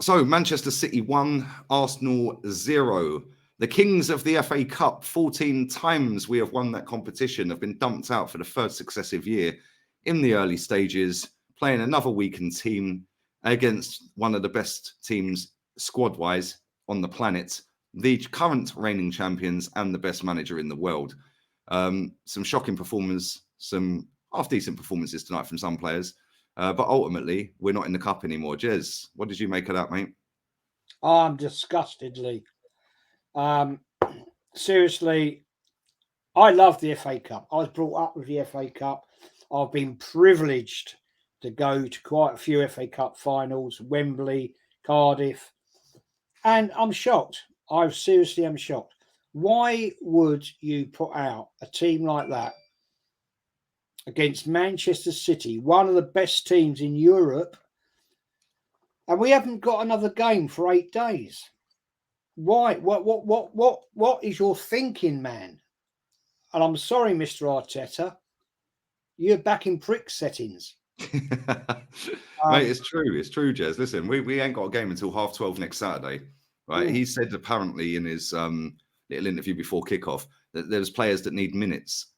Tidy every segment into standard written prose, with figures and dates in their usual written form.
So Manchester City 1, Arsenal 0. The kings of the FA Cup, 14 times we have won that competition, have been dumped out for the third successive year in the early stages, playing another weakened team against one of the best teams squad-wise on the planet, the current reigning champions and the best manager in the world. Some shocking performers, some half-decent performances tonight from some players. But ultimately, we're not in the cup anymore. Jez, what did you make of that, mate? I'm disgustedly. Um, Seriously, I love the FA Cup. I was brought up with the FA Cup. I've been privileged to go to quite a few FA Cup finals, Wembley, Cardiff, and I'm shocked. I seriously am shocked. Why would you put out a team like that against Manchester City, one of the best teams in Europe, and we haven't got another game for 8 days? Why? What is your thinking, man? And I'm sorry, Mr. Arteta, you're back in prick settings. Mate, it's true. It's true, Jez. Listen, we ain't got a game until 12:30 next Saturday, right? He said apparently in his little interview before kickoff that there's players that need minutes.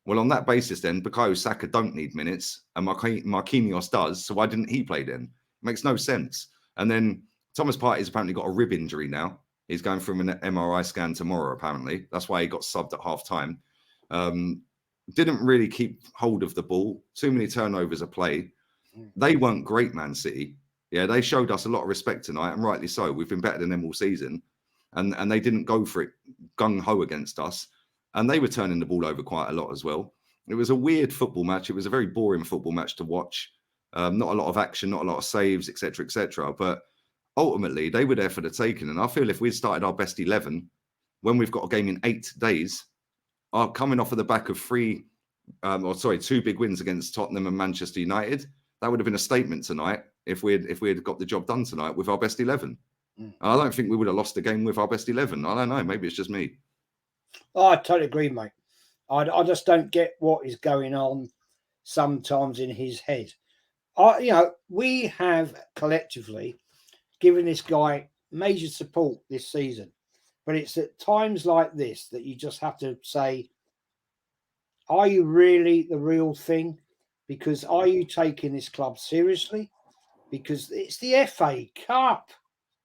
Well, on that basis, then Bukayo Saka don't need minutes, and Marquinhos does. So why didn't he play then? It makes no sense. And then Thomas Partey's apparently got a rib injury now. He's going through an MRI scan tomorrow. Apparently, that's why he got subbed at half time. Didn't really keep hold of the ball. Too many turnovers of play. They weren't great, Man City. Yeah, they showed us a lot of respect tonight, and rightly so. We've been better than them all season, and they didn't go for it gung ho against us. And they were turning the ball over quite a lot as well. It was a weird football match. It was a very boring football match to watch. Not a lot of action, not a lot of saves, etc., etc. But ultimately, they were there for the taking. And I feel if we'd started our best 11 when we've got a game in 8 days, coming off of the back of two big wins against Tottenham and Manchester United, that would have been a statement tonight if we had got the job done tonight with our best 11. I don't think we would have lost the game with our best 11. I don't know. Maybe it's just me. Oh, I totally agree, mate. I just don't get what is going on sometimes in his head. We have collectively given this guy major support this season, but it's at times like this that you just have to say, are you really the real thing? Because are you taking this club seriously? Because it's the FA Cup.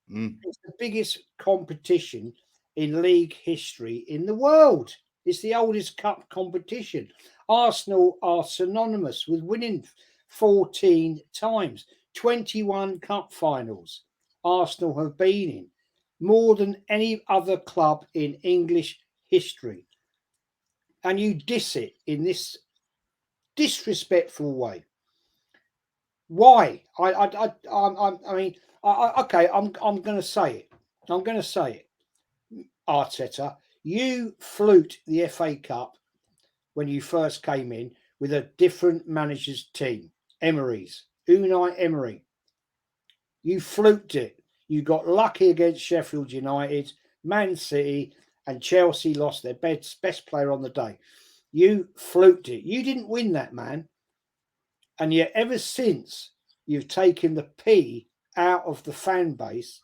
It's the biggest competition in league history in the world. It's the oldest cup competition. Arsenal are synonymous with winning 14 times, 21 cup finals. Arsenal have been in more than any other club in English history. And you diss it in this disrespectful way. Why? Okay. I'm going to say it. I'm going to say it. Arteta, you fluked the FA Cup when you first came in with a different manager's team, Emery's, Unai Emery. You fluked it. You got lucky against Sheffield United, Man City, and Chelsea lost their best player on the day. You fluked it. You didn't win that, man. And yet, ever since you've taken the P out of the fan base,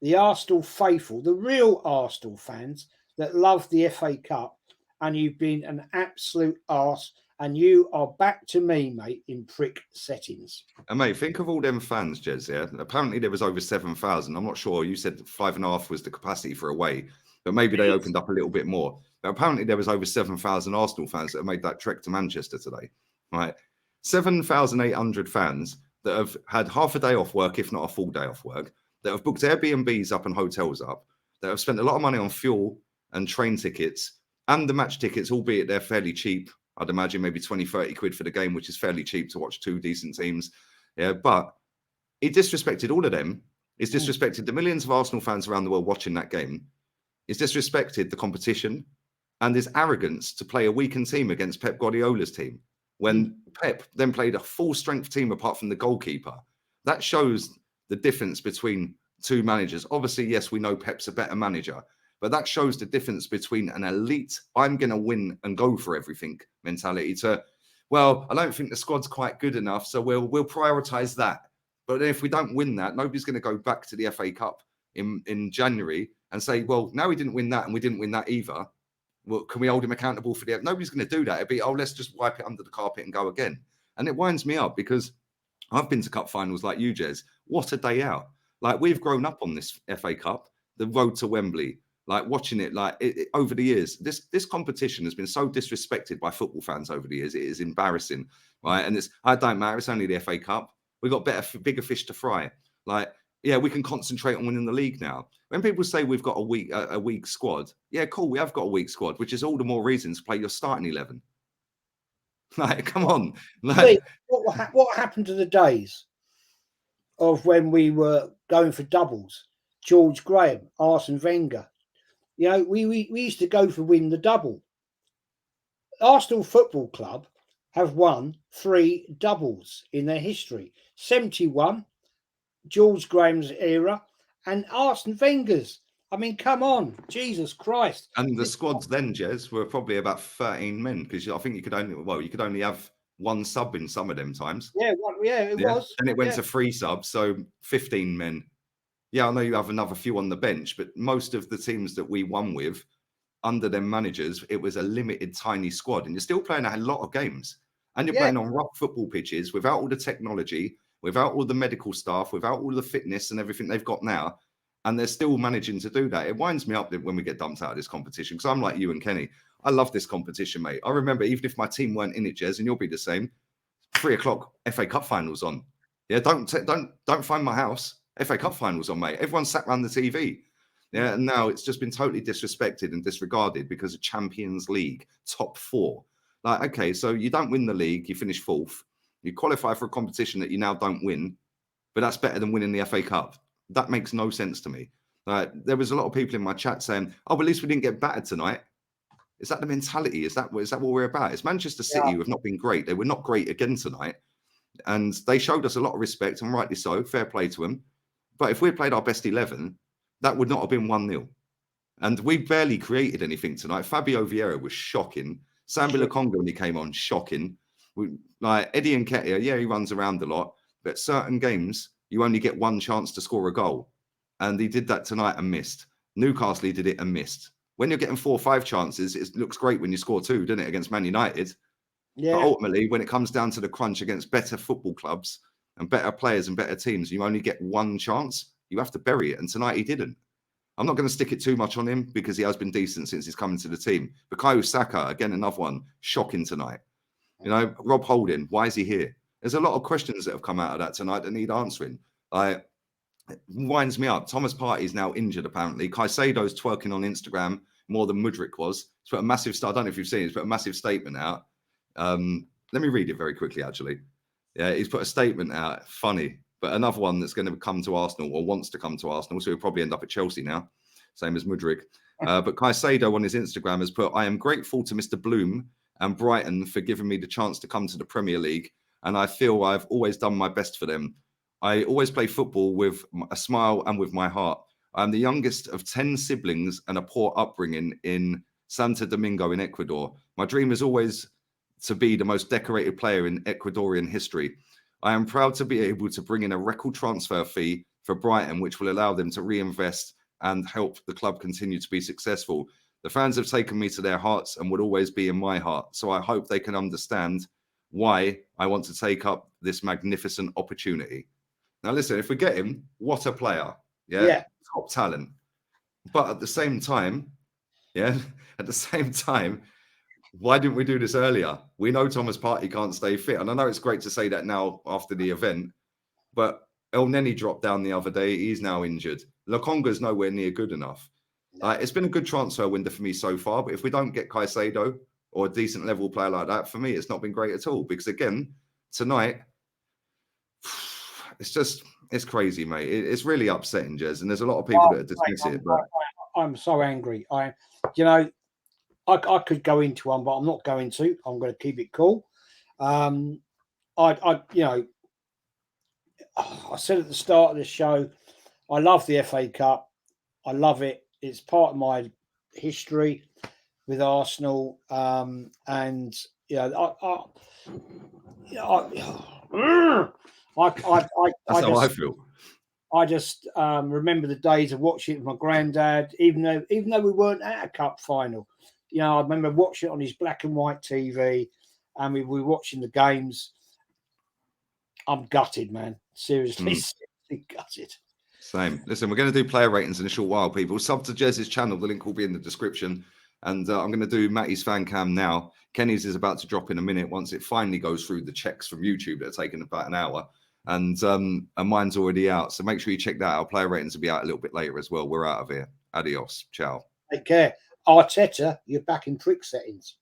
the Arsenal faithful, the real Arsenal fans that love the FA Cup, and you've been an absolute arse, and you are back to me, mate, in prick settings. And mate, think of all them fans, Jez. Yeah, apparently there was over 7,000. I'm not sure. You said 5.5 was the capacity for away, but maybe they opened up a little bit more. But apparently there was over 7,000 Arsenal fans that have made that trek to Manchester today. Right, 7,800 fans that have had half a day off work, if not a full day off work, that have booked Airbnbs up and hotels up, that have spent a lot of money on fuel and train tickets and the match tickets, albeit they're fairly cheap. I'd imagine maybe 20, 30 quid for the game, which is fairly cheap to watch two decent teams. Yeah, but he disrespected all of them. He's disrespected the millions of Arsenal fans around the world watching that game. He's disrespected the competition and his arrogance to play a weakened team against Pep Guardiola's team when Pep then played a full-strength team apart from the goalkeeper. That shows the difference between two managers. Obviously, yes, we know Pep's a better manager, but that shows the difference between an elite, I'm going to win and go for everything mentality to, well, I don't think the squad's quite good enough, so we'll prioritise that. But then if we don't win that, nobody's going to go back to the FA Cup in January and say, well, now we didn't win that and we didn't win that either. Well, can we hold him accountable for the? Nobody's going to do that. It'd be, oh, let's just wipe it under the carpet and go again. And it winds me up because I've been to cup finals like you, Jez. What a day out. Like, we've grown up on this FA Cup, the road to Wembley, like watching it, over the years. This competition has been so disrespected by football fans over the years. It is embarrassing, right? And I don't matter. It's only the FA Cup. We've got bigger fish to fry. Like, yeah, we can concentrate on winning the league now. When people say we've got a weak squad, yeah, cool, we have got a weak squad, which is all the more reason to play your starting 11. Like, come on. Like, what happened to the days of when we were going for doubles? George Graham, Arsene Wenger. You know, we used to go for win the double. Arsenal Football Club have won 3 doubles in their history. 71, George Graham's era, and Arsene Wenger's. I mean, come on, Jesus Christ! And the squads then, Jez, were probably about 13 men because I think you could only have one sub in some of them times. Yeah, it was. And it went to 3 subs, so 15 men. Yeah, I know you have another few on the bench, but most of the teams that we won with, under them managers, it was a limited, tiny squad, and you're still playing a lot of games, and you're playing on rough football pitches without all the technology, without all the medical staff, without all the fitness and everything they've got now. And they're still managing to do that. It winds me up when we get dumped out of this competition because I'm like you and Kenny. I love this competition, mate. I remember even if my team weren't in it, Jez, and you'll be the same, 3 o'clock FA Cup finals on. Yeah, don't find my house. FA Cup finals on, mate. Everyone sat around the TV. Yeah, and now it's just been totally disrespected and disregarded because of Champions League, top 4. Like, okay, so you don't win the league, you finish 4th. You qualify for a competition that you now don't win, but that's better than winning the FA Cup. That makes no sense to me. There was a lot of people in my chat saying, oh, but at least we didn't get battered tonight. Is that the mentality? Is that what we're about? It's Manchester City who have not been great. They were not great again tonight. And they showed us a lot of respect, and rightly so. Fair play to them. But if we played our best 11, that would not have been 1-0. And we barely created anything tonight. Fabio Vieira was shocking. Sambi Lokonga, when he came on, shocking. Eddie Nketiah, yeah, he runs around a lot. But certain games, you only get one chance to score a goal. And he did that tonight and missed. Newcastle, he did it and missed. When you're getting 4 or 5 chances, it looks great when you score 2, doesn't it, against Man United? Yeah. But ultimately, when it comes down to the crunch against better football clubs and better players and better teams, you only get one chance. You have to bury it. And tonight he didn't. I'm not going to stick it too much on him because he has been decent since he's come into the team. Bukayo Saka, again, another one, shocking tonight. You know, Rob Holding, why is he here? There's a lot of questions that have come out of that tonight that need answering. It winds me up. Thomas Partey is now injured, apparently. Caicedo's twerking on Instagram more than Mudryk was. He's put a massive, I don't know if you've seen it, he's put a massive statement out. Let me read it very quickly, actually. Yeah, he's put a statement out, funny, but another one that's going to come to Arsenal or wants to come to Arsenal, so he'll probably end up at Chelsea now, same as Mudryk. But Caicedo on his Instagram has put, I am grateful to Mr. Bloom and Brighton for giving me the chance to come to the Premier League, and I feel I've always done my best for them. I always play football with a smile and with my heart. I'm the youngest of 10 siblings and a poor upbringing in Santo Domingo in Ecuador. My dream is always to be the most decorated player in Ecuadorian history. I am proud to be able to bring in a record transfer fee for Brighton, which will allow them to reinvest and help the club continue to be successful. The fans have taken me to their hearts and would always be in my heart. So I hope they can understand why I want to take up this magnificent opportunity. Now, listen, if we get him, what a player. Yeah. Top talent. But at the same time, why didn't we do this earlier? We know Thomas Partey can't stay fit. And I know it's great to say that now after the event, but El Neni dropped down the other day. He's now injured. Lokonga's nowhere near good enough. It's been a good transfer window for me so far, but if we don't get Caicedo or a decent level player like that, for me, it's not been great at all. Because again, tonight, it's crazy, mate. It's really upsetting, Jez. And there's a lot of people that dismiss it. But I'm so angry. I could go into one, but I'm not going to. I'm going to keep it cool. I said at the start of the show, I love the FA Cup. I love it. It's part of my history with Arsenal. That's how I feel. I just remember the days of watching it with my granddad, even though we weren't at a cup final. You know, I remember watching it on his black and white TV, and we were watching the games. I'm gutted, man. Seriously, seriously gutted. Same. Listen, we're going to do player ratings in a short while, people. Sub to JEZ'S channel. The link will be in the description. And I'm going to do Matty's fan cam now. Kenny's is about to drop in a minute once it finally goes through the checks from YouTube that are taking about an hour. And mine's already out. So make sure you check that out. Player ratings will be out a little bit later as well. We're out of here. Adios. Ciao. Take care. Arteta, you're back in trick settings.